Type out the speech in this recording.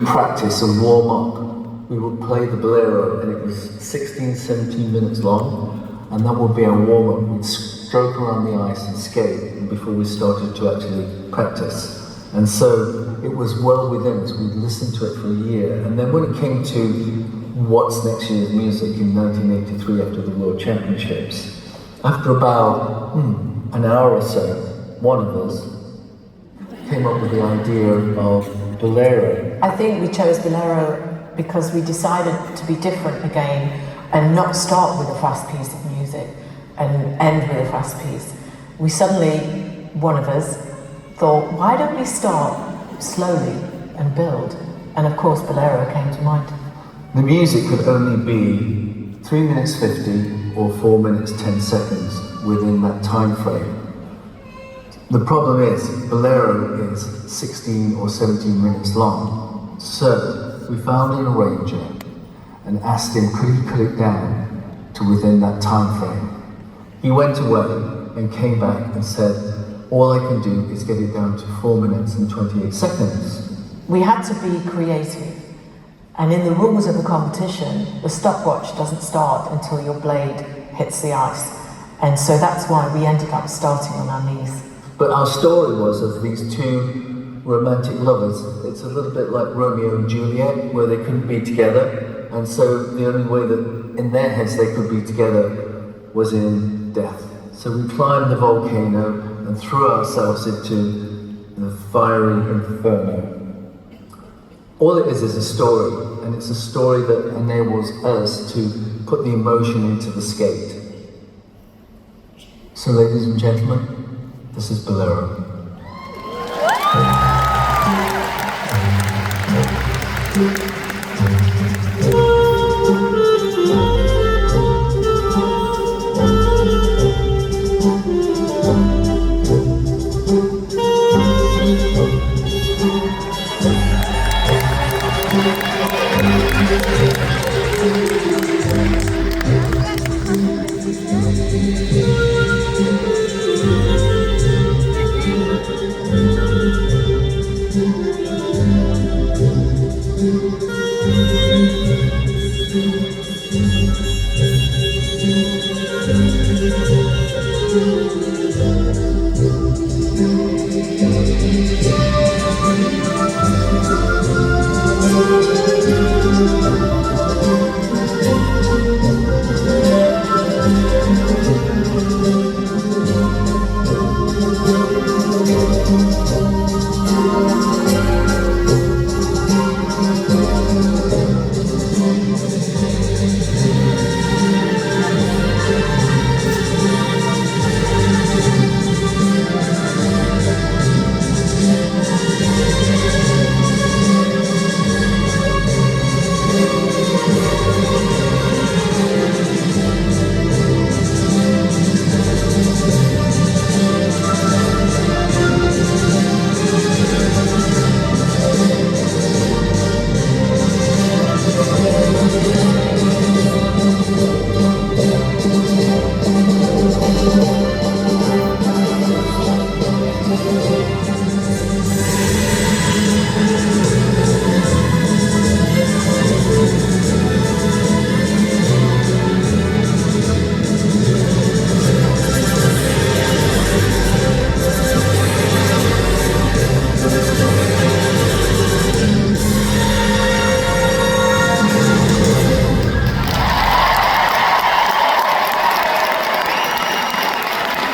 practice and warm up, we would play the bolero, and it was 16, 17 minutes long, and that would be our warm up. We'd stroke around the ice and skate before we started to actually practice. And so it was well within us. We'd listened to it for a year, and then when it came to what's next year's music in 1983 after the World Championships, after about an hour or so, one of us came up with the idea of bolero. I think we chose bolero because we decided to be different again and not start with a fast piece of music and end with a fast piece. We suddenly, one of us, thought, why don't we start slowly and build? And of course, bolero came to mind. The music could only be 3 minutes 50 or 4 minutes 10 seconds within that time frame. The problem is, bolero is 16 or 17 minutes long. So we found an arranger and asked him, could he cut it down to within that time frame? He went away and came back and said, all I can do is get it down to 4 minutes and 28 seconds. We had to be creative. And in the rules of the competition, the stopwatch doesn't start until your blade hits the ice. And so that's why we ended up starting on our knees. But our story was of these two romantic lovers. It's a little bit like Romeo and Juliet, where they couldn't be together. And so the only way that in their heads they could be together was in death. So we climbed the volcano and threw ourselves into the fiery inferno. All it is a story, and it's a story that enables us to put the emotion into the skate. So ladies and gentlemen, this is bolero. Thank you.